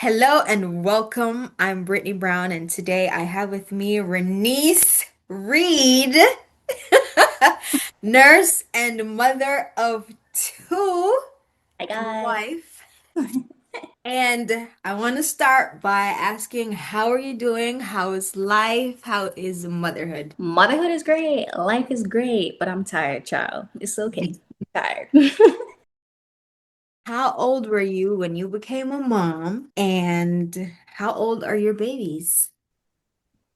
Hello and welcome. I'm Brittany Brown, and today I have with me Ronice Reid, nurse and mother of two, Hi and guys. wife. And I want to start by asking, how are you doing? How is life? How is motherhood? Motherhood is great. Life is great, but I'm tired, child. It's okay. I'm tired. How old were you when you became a mom? And how old are your babies?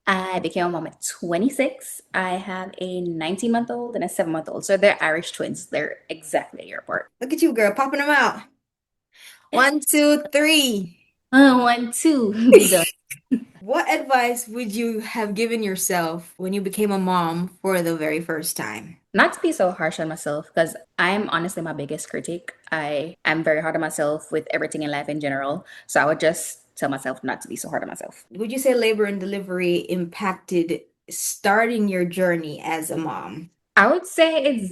I became a mom at 26. I have a 19-month-old and a 7-month-old. So they're Irish twins. They're exactly a year apart. Look at you, girl, popping them out. One, two, three. One, two, be done. What advice would you have given yourself when you became a mom for the very first time? Not to be so harsh on myself, because I'm honestly my biggest critic. I am very hard on myself with everything in life in general. So I would just tell myself not to be so hard on myself. Would you say labor and delivery impacted starting your journey as a mom? I would say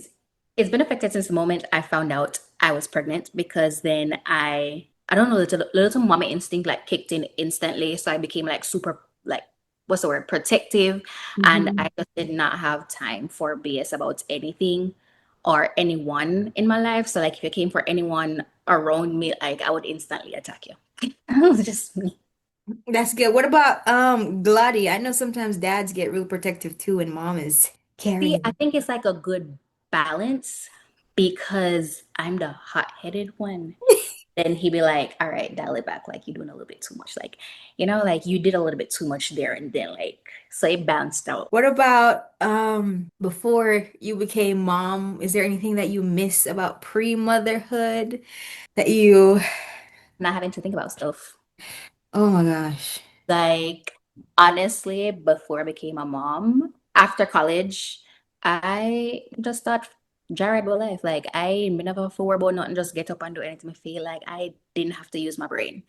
it's been affected since the moment I found out I was pregnant because then I don't know, little mommy instinct like kicked in instantly. So I became like super like what's the word, protective, and Hmm. I just did not have time for BS about anything or anyone in my life. So like if you came for anyone around me, like I would instantly attack you. It was just me. That's good. What about Glady? I know sometimes dads get real protective too when mom is See, I carrying. think it's like a good balance because I'm the hot-headed one. Then he'd be like, all right, dial it back. Like, you're doing a little bit too much. Like, like you did a little bit too much there. And then, like, so it balanced out. What about before you became mom? Is there anything that you miss about pre-motherhood that you, Not having to think about stuff. oh my gosh. Like, honestly, before I became a mom, after college, I just thought jarred with life. Like, I never have to worry about nothing, just get up and do anything I feel like I didn't have to use my brain.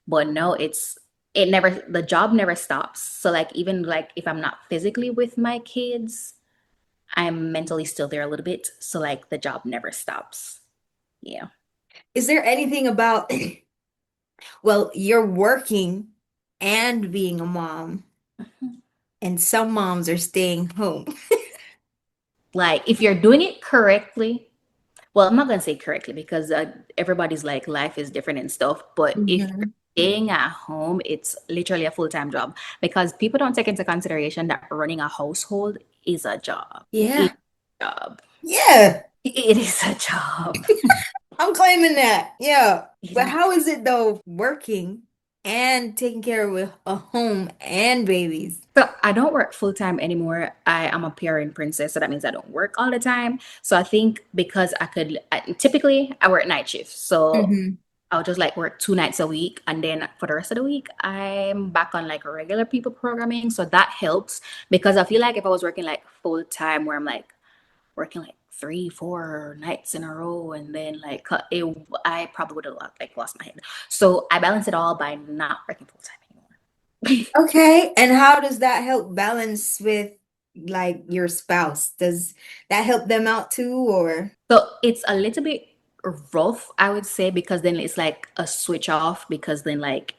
But no, the job never stops. So, like, even like if I'm not physically with my kids, I'm mentally still there a little bit. So like the job never stops. Yeah. Is there anything about, well, you're working and being a mom, and some moms are staying home. Like if you're doing it correctly, well, I'm not gonna say correctly because everybody's like life is different and stuff. But if you're Mhm. staying at home, it's literally a full-time job because people don't take into consideration that running a household is a job. It's Yeah. a job. Yeah. It is a job. I'm claiming that. Yeah. It But is. how is it though working and taking care of a home and babies? So I don't work full time anymore. I am a PRN princess, so that means I don't work all the time. So I think because typically I work night shifts, so Hmm. I'll just like work 2 nights a week, and then for the rest of the week I'm back on like regular people programming. So that helps because I feel like if I was working like full time, where I'm like working like 3, 4 nights in a row, and then I probably would have like lost my head. So I balance it all by not working full time anymore. Okay. And how does that help balance with like your spouse? Does that help them out too, or? So it's a little bit rough, I would say, because then it's like a switch off because then I'd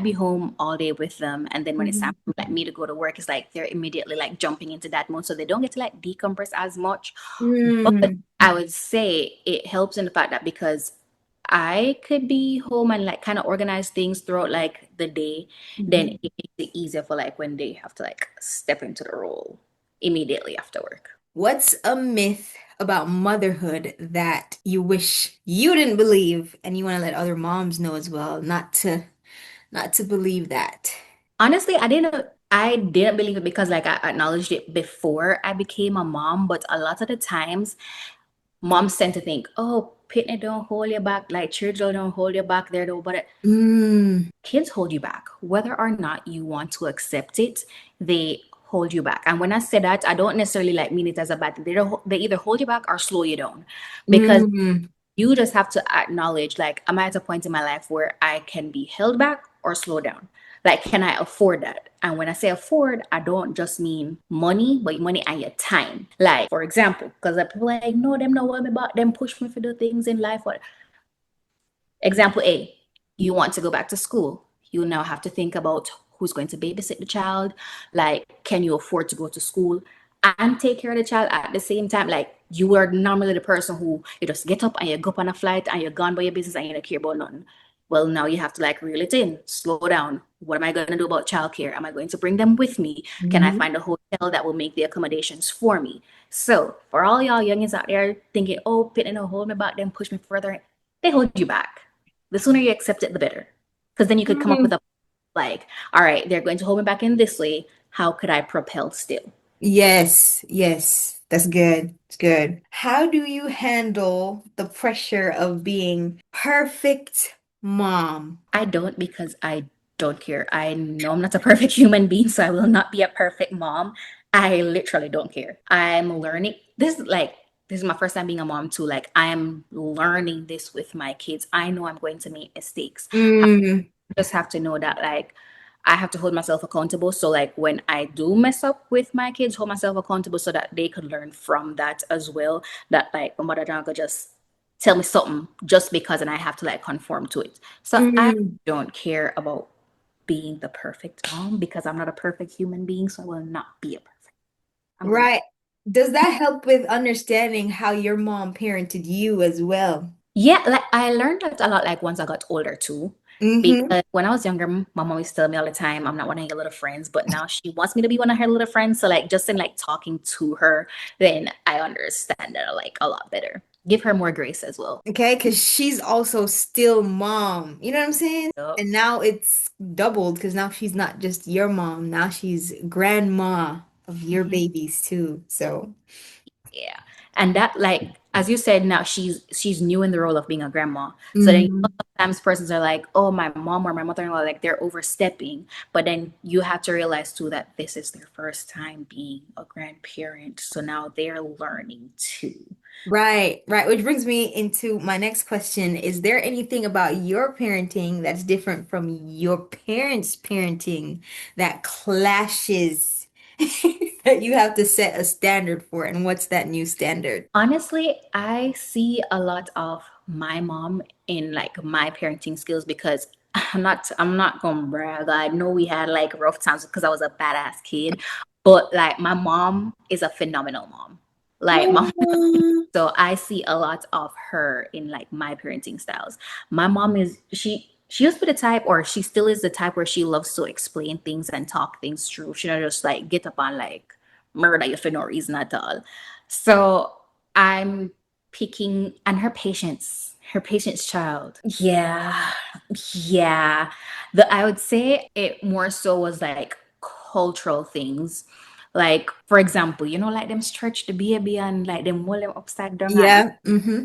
be home all day with them, and then when it's time Mhm. for like me to go to work, it's like they're immediately like jumping into that mode. So they don't get to like decompress as much. But Mm. I would say it helps in the fact that because I could be home and like kind of organize things throughout like the day, then Mhm. it makes it easier for like when they have to like step into the role immediately after work. What's a myth about motherhood that you wish you didn't believe and you want to let other moms know as well, not to believe that? Honestly, I didn't believe it because like I acknowledged it before I became a mom, but a lot of the times moms tend to think, oh, Pitney don't hold you back, like children don't hold you back there though, but Mm. kids hold you back. Whether or not you want to accept it, they hold you back. And when I say that, I don't necessarily like mean it as a bad thing. They either hold you back or slow you down. Because Mm. you just have to acknowledge, like, am I at a point in my life where I can be held back or slow down? Like, can I afford that? And when I say afford, I don't just mean money, but money and your time. Like, for example, because people are like, no, them know what me about them push me for the things in life. What example A? You want to go back to school. You now have to think about who's going to babysit the child. Like, can you afford to go to school and take care of the child at the same time? Like, you are normally the person who you just get up and you go up on a flight and you're gone by your business and you don't care about nothing. Well, now you have to like reel it in, slow down. What am I going to do about childcare? Am I going to bring them with me? Can I Mhm. find a hotel that will make the accommodations for me? So, for all y'all youngins out there thinking, oh, pitting a hold me back, then push me further, they hold you back. The sooner you accept it, the better. Because then you could come up with Mm. a like, all right, they're going to hold me back in this way. How could I propel still? Yes, yes, that's good. It's good. How do you handle the pressure of being perfect mom? I don't because I don't care. I know I'm not a perfect human being, so I will not be a perfect mom. I literally don't care. I'm learning. This is my first time being a mom too. Like I'm learning this with my kids. I know I'm going to make mistakes. Mm, Just have to know that like I have to hold myself accountable. So like when I do mess up with my kids, hold myself accountable so that they could learn from that as well. That like my mother don't go just tell me something just because and I have to like conform to it. So I mm, don't care about being the perfect mom because I'm not a perfect human being, so I will not be a perfect. I'm gonna right. Does that help with understanding how your mom parented you as well? Yeah, like I learned that a lot like once I got older too. Mm-hmm. Because when I was younger, my mom used to tell me all the time, I'm not one of your little friends, but now she wants me to be one of her little friends. So like just in like talking to her, then I understand that like a lot better. Give her more grace as well. Okay, because she's also still mom. You know what I'm saying? Yup. And now it's doubled because now she's not just your mom. Now she's grandma of your Mhm. babies too. So, Yeah. And that like as you said, now she's new in the role of being a grandma. So then you know, mhm. sometimes persons are like, oh, my mom or my mother-in-law, like they're overstepping. But then you have to realize too that this is their first time being a grandparent. So now they're learning too. Right, right. Which brings me into my next question. Is there anything about your parenting that's different from your parents' parenting that clashes that you have to set a standard for? And what's that new standard? Honestly, I see a lot of my mom in like my parenting skills because I'm not gonna brag. I know we had like rough times because I was a badass kid, but like my mom is a phenomenal mom. Like my Oh, So I see a lot of her in like my parenting styles. My mom is she used to be the type or she still is the type where she loves to explain things and talk things through. She don't just like get up and like murder you for no reason at all. So I'm picking and her patience child. Yeah. Yeah. I would say it more so was like cultural things. Like, for example, you know, like them stretch the baby and like them hold them upside down. And yeah. Mm-hmm.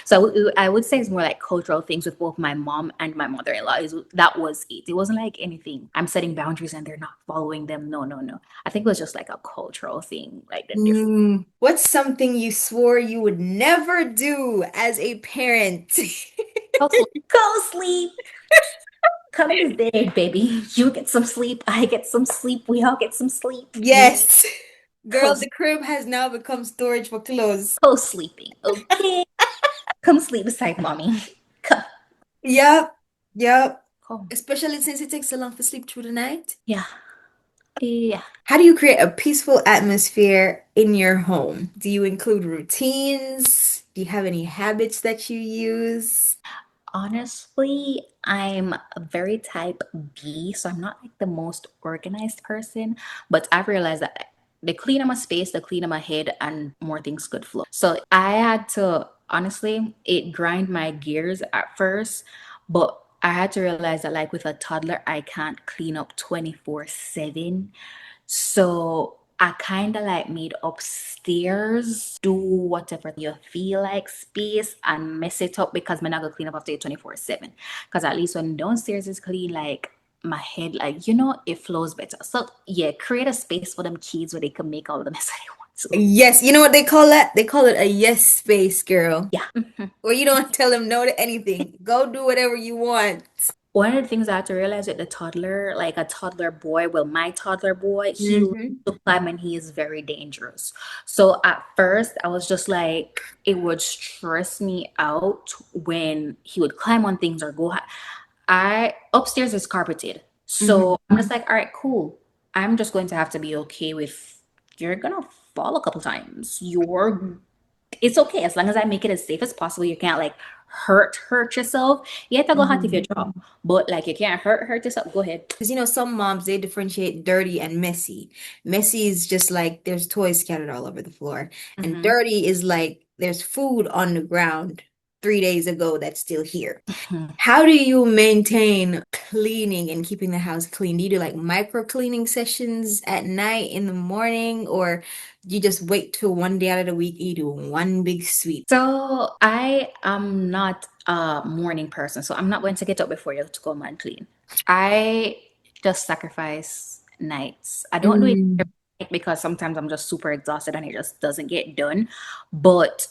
so I would say it's more like cultural things with both my mom and my mother-in-law. That was it. It wasn't like anything. I'm setting boundaries and they're not following them. No, no, no. I think it was just like a cultural thing, like the different. Mm. What's something you swore you would never do as a parent? Go sleep. Come in this day, baby. You get some sleep. I get some sleep. We all get some sleep. We Yes. Girl, co the crib has now become storage for clothes. co-sleeping. Okay. Come sleep beside mommy. Come. Yep. Yep. Come. Especially since it takes so long to sleep through the night. Yeah. Yeah. How do you create a peaceful atmosphere in your home? Do you include routines? Do you have any habits that you use? Honestly, I'm a very type B, so I'm not like the most organized person, but I've realized that the cleaner my space, the cleaner my head, and more things could flow. So I had to, honestly, it grind my gears at first, but I had to realize that like with a toddler, I can't clean up 24/7. So I kind of like made upstairs do whatever you feel like space and mess it up because I'm not gonna clean up after 24/7. Because at least when downstairs is clean, like my head, like it flows better. So yeah, create a space for them kids where they can make all the mess that they want to. Yes, you know what they call that? They call it a yes space, girl. Yeah. Where you don't tell them no to anything. Go do whatever you want. One of the things I had to realize with the toddler, like a toddler boy, well, my toddler boy, he loves Hmm. to climb and he is very dangerous. So at first, I was just like, it would stress me out when he would climb on things or go high. I upstairs is carpeted. Hmm. So I'm just like, all right, cool. I'm just going to have to be okay with you're gonna fall a couple times. It's okay as long as I make it as safe as possible. You can't like hurt yourself. You have to go hot if you Hmm. drop, but like you can't hurt yourself. Go ahead. Because some moms they differentiate dirty and messy. Messy is just like there's toys scattered all over the floor, and Mm-hmm. dirty is like there's food on the ground 3 days ago that's still here. How do you maintain cleaning and keeping the house clean? Do you do like micro cleaning sessions at night, in the morning, or you just wait till one day out of the week and you do one big sweep? So I am not a morning person, so I'm not going to get up before you to go and clean. I just sacrifice nights. I don't do it Mm. every night because sometimes I'm just super exhausted and it just doesn't get done. But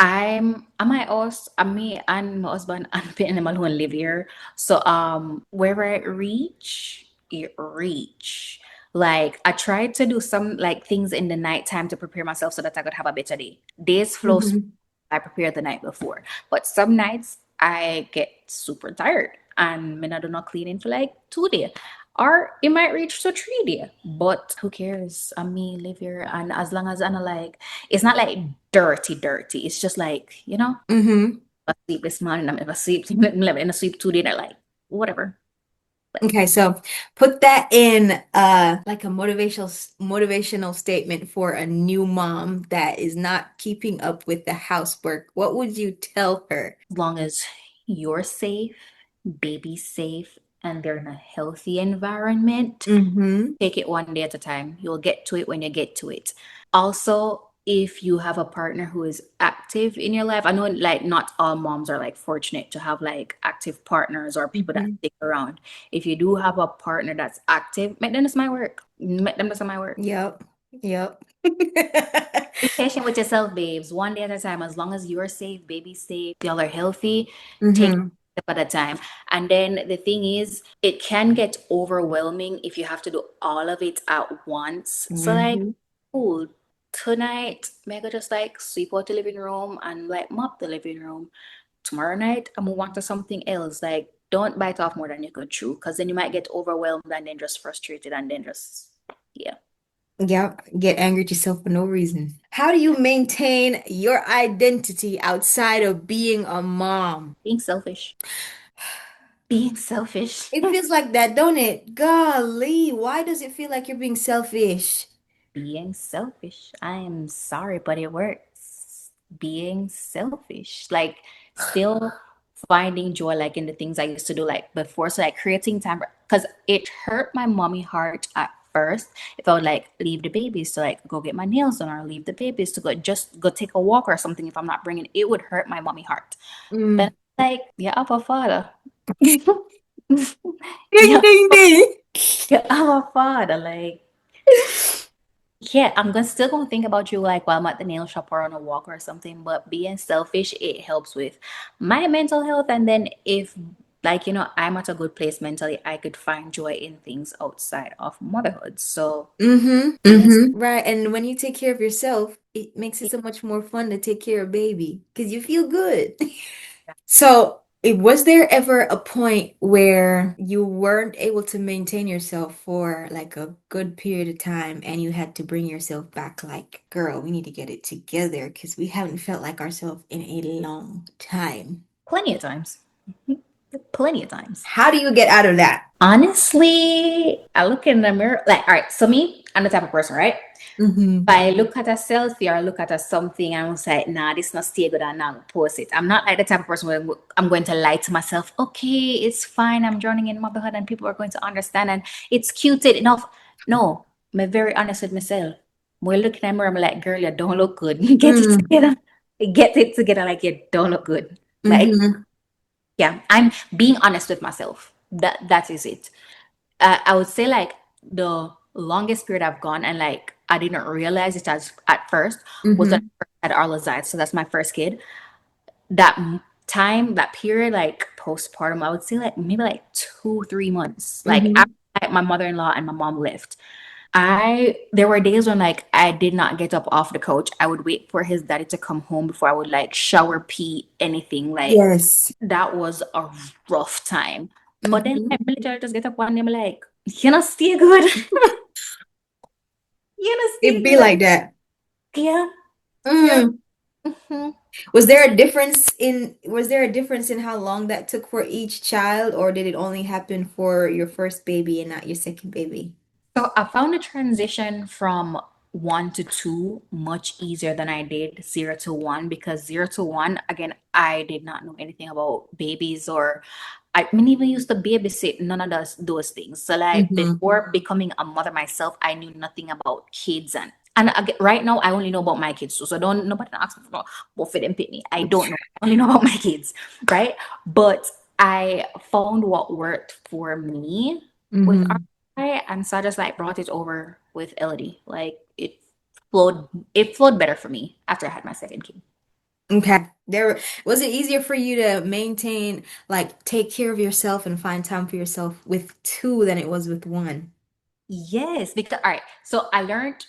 I'm my house, I'm me and my husband and the animal who live here. So wherever it reach. Like I tried to do some like things in the nighttime to prepare myself so that I could have a better day. Days flow Hmm. I prepared the night before. But some nights I get super tired and I do not cleaning for like 2 days. Or it might reach to 3 days. But who cares? I mean live here and as long as I'm like it's not like dirty. It's just like, Hmm. I sleep this morning, I'm asleep, in a sleep 2 days, they're like, whatever. Okay, so put that in like a motivational statement for a new mom that is not keeping up with the housework. What would you tell her? As long as you're safe, baby's safe, and they're in a healthy environment, Mm-hmm. take it one day at a time. You'll get to it when you get to it. Also, if you have a partner who is active in your life, I know like not all moms are like fortunate to have like active partners or people that Hmm. stick around. If you do have a partner that's active, make them do my work. Make them do my work. Yep. Yep. Be patient with yourself, babes. One day at a time. As long as you're safe, baby's safe, y'all are healthy, take it Mm-hmm. step at a time. And then the thing is, it can get overwhelming if you have to do all of it at once. So like, Mm-hmm. cool. Tonight, Mega just like sweep out the living room and like mop the living room. Tomorrow night, I'm gonna want to something else. Like, don't bite off more than you could chew, because then you might get overwhelmed and then just frustrated and then just yeah, Yep. Get angry at yourself for no reason. How do you maintain your identity outside of being a mom? being selfish. Being selfish. It feels like that, don't it? Golly, why does it feel like you're being selfish? Being selfish. I am sorry, but it works. Being selfish. Like still finding joy like in the things I used to do like before. So like creating time because it hurt my mommy heart at first if I would like leave the babies to like go get my nails done or leave the babies to go just go take a walk or something if I'm not bringing it would hurt my mommy heart. Then Mm. like yeah, I'm a father. Ding, Yeah, ding, ding. yeah, I'm a father. Like yeah, still gonna think about you like while I'm at the nail shop or on a walk or something, but being selfish, it helps with my mental health. And then if like, I'm at a good place mentally, I could find joy in things outside of motherhood. So Mm-hmm. being Right. And when you take care of yourself, it makes it so much more fun to take care of baby because you feel good. So, was there ever a point where you weren't able to maintain yourself for like a good period of time and you had to bring yourself back like, girl, we need to get it together because we haven't felt like ourselves in a long time. plenty of times. Plenty of times. How do you get out of that? Honestly, I look in the mirror, like, all right, so me, I'm the type of person, right? Mm-hmm. If I look at a selfie or look at a something and I was like, nah, this not stay good and now post it. I'm not like the type of person where I'm going to lie to myself, okay, it's fine, I'm drowning in motherhood and people are going to understand and it's cute enough. No, I'm very honest with myself. When looking at me, I'm like, girl, you don't look good. Get it Mm. together. Get it together like you don't look good. Like, Mm-hmm. yeah, I'm being honest with myself. That is it. I would say like the longest period I've gone and like I didn't realize it as at first was when Mm-hmm. I first had Arlazide. So that's my first kid. That time, that period, like postpartum, I would say like maybe like 2, 3 months. Like Mm-hmm. after like, my mother-in-law and my mom left. There were days when like I did not get up off the couch. I would wait for his daddy to come home before I would like shower, pee, anything. Like Yes. that was a rough time. But then Mm-hmm. like me literally just get up one day, I'm like, you know, stay good. You know, It stay be good. like that. Yeah, yeah. Mm. Mhm. Was there a difference in how long that took for each child, or did it only happen for your first baby and not your second baby? So I found the transition from one to two much easier than I did zero to one because zero to one, again, I did not know anything about babies or I didn't even used to babysit, none of those things. So like Mm-hmm. before becoming a mother myself, I knew nothing about kids and again, right now I only know about my kids too. So don't nobody ask me for both of them Pitney. I don't know. I only know about my kids, right? But I found what worked for me with Mm-hmm. and so I just like brought it over with Elodie. Like it flowed better for me after I had my second kid. Okay. There was it easier for you to maintain, like, take care of yourself and find time for yourself with two than it was with one? Yes, because all right. So I learned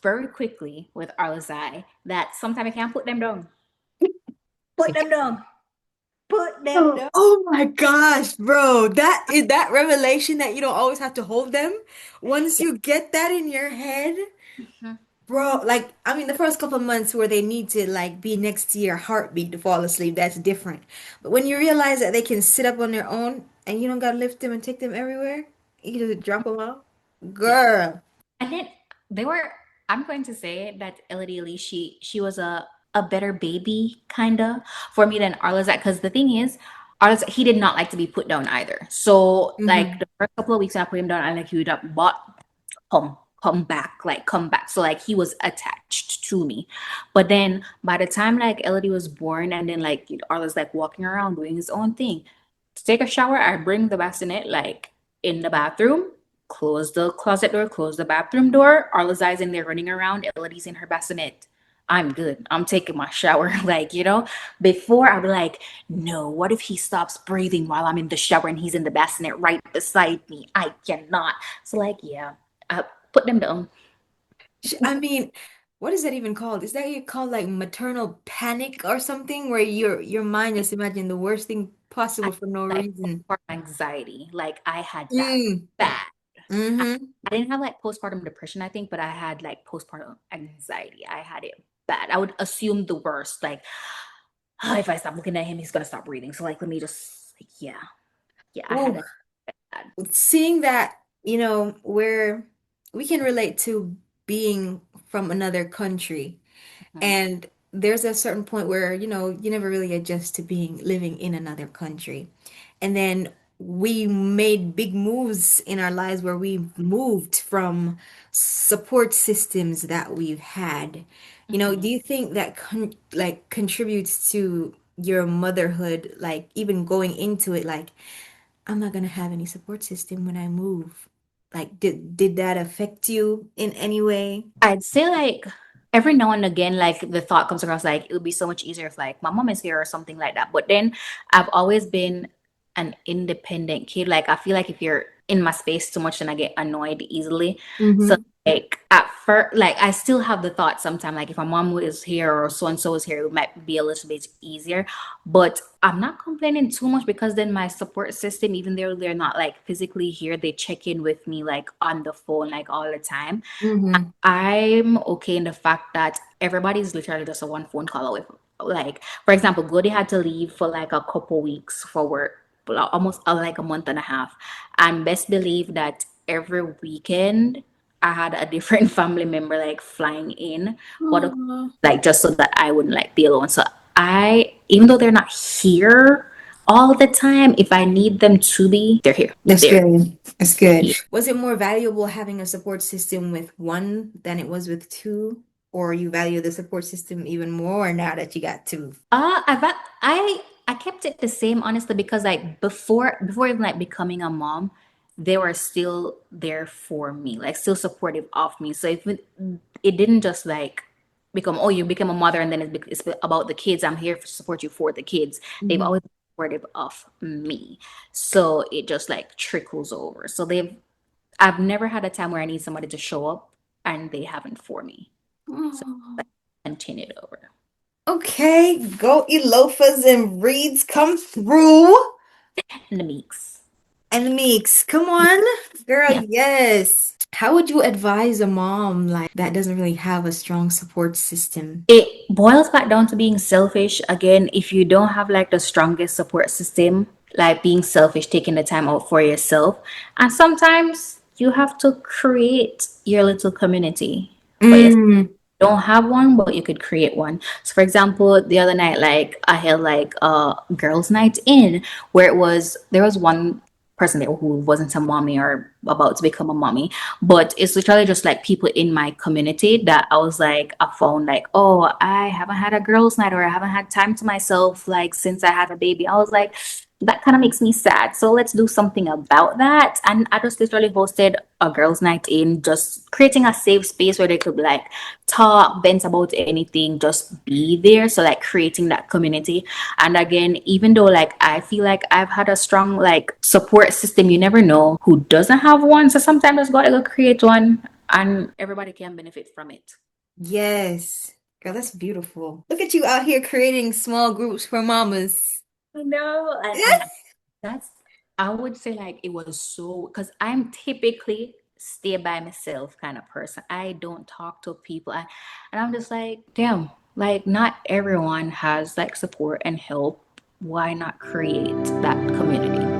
very quickly with Arlazai that sometimes I can't put them down. Put them down. Put them Oh, down. oh my gosh, bro. That is that revelation that you don't always have to hold them. Once Yeah. you get that in your head, Mhm. bro, like I mean the first couple of months where they need to like be next to your heartbeat to fall asleep, that's different. But when you realize that they can sit up on their own and you don't gotta lift them and take them everywhere, you just drop them off. Yeah. Girl. And then they were. I'm going to say that Elodie Lee, she was a better baby kinda for me than Arla's because the thing is, Arla's he did not like to be put down either. So like Mm-hmm. the first couple of weeks when I put him down, I like he would up, but come back, like come back. So like he was attached to me. But then by the time like Elodie was born and then like Arla's like walking around doing his own thing. To take a shower, I bring the bassinet like in the bathroom, close the closet door, close the bathroom door. Arla's eyes in there running around, Elodie's in her bassinet. I'm good. I'm taking my shower. Like, before I'd be like, no, what if he stops breathing while I'm in the shower and he's in the bassinet right beside me? I cannot. So like, yeah, I put them down. I mean, what is that even called? Is that called like maternal panic or something where your mind just imagine the worst thing I possible for no like reason? postpartum anxiety. Like I had that Mm. bad. I, Mm-hmm. I didn't have like postpartum depression, I think, but I had like postpartum anxiety. I had it bad. I would assume the worst. Like, if I stop looking at him, he's gonna stop breathing. So like, let me just, yeah, yeah. I had Ooh, it bad. seeing that, where we can relate to being from another country. Mhm. And there's a certain point where, you never really adjust to being living in another country. And then we made big moves in our lives where we moved from support systems that we've had. Do Mhm. you think that contributes to your motherhood, like even going into it, like I'm not gonna have any support system when I move. Like, did that affect you in any way? I'd say like every now and again, like the thought comes across like it would be so much easier if like my mom is here or something like that. But then I've always been an independent kid. Like I feel like if you're in my space too much, then I get annoyed easily. So Mm-hmm. like at first, like I still have the thought sometimes like if my mom is here or so and so is here, it might be a little bit easier. But I'm not complaining too much because then my support system, even though they're not like physically here, they check in with me like on the phone like all the time. Mm-hmm. I'm okay in the fact that everybody's literally just a one phone call away. Like, for example, Glody had to leave for like a couple weeks for work, almost like a month and a half. And best believe that every weekend I had a different family member like flying in for the Aw, like just so that I wouldn't like be alone. So even though they're not here all the time, if I need them to be, they're here. that's They're good. That's good. here. Was it more valuable having a support system with one than it was with two? Or you value the support system even more now that you got two? I kept it the same honestly because like before even like becoming a mom, they were still there for me, like still supportive of me. So if it didn't just like become you become a mother and then it's about the kids. I'm here to support you for the kids. They've Mm-hmm. always been supportive of me, so it just like trickles over. So I've never had a time where I need somebody to show up and they haven't for me. So Oh, like, continued over okay, go Elofas and Reeds come through. in the mix. And the mix. Come on, girl. Yeah. Yes. How would you advise a mom like that doesn't really have a strong support system? It boils back down to being selfish. Again, if you don't have like the strongest support system, like being selfish, taking the time out for yourself. And sometimes you have to create your little community for yourself. Mm. Don't have one, but you could create one. So for example, the other night, like I held like a girls' night in where there was one person there who wasn't a mommy or about to become a mommy, but it's literally just like people in my community that I was like, I found like, oh, I haven't had a girls' night or I haven't had time to myself like since I had a baby. I was like, that kind of makes me sad. So let's do something about that. And I just literally hosted a girls' night in, just creating a safe space where they could like talk, vent about anything, just be there. So like creating that community. And again, even though like I feel like I've had a strong like support system, you never know who doesn't have one. So sometimes just gotta go create one and everybody can benefit from it. Yes. Girl, that's beautiful. Look at you out here creating small groups for mamas. I know. And that's, I would say like it was so, because I'm typically stay by myself kind of person. I don't talk to people. And I'm just like, damn, like not everyone has like support and help. Why not create that community?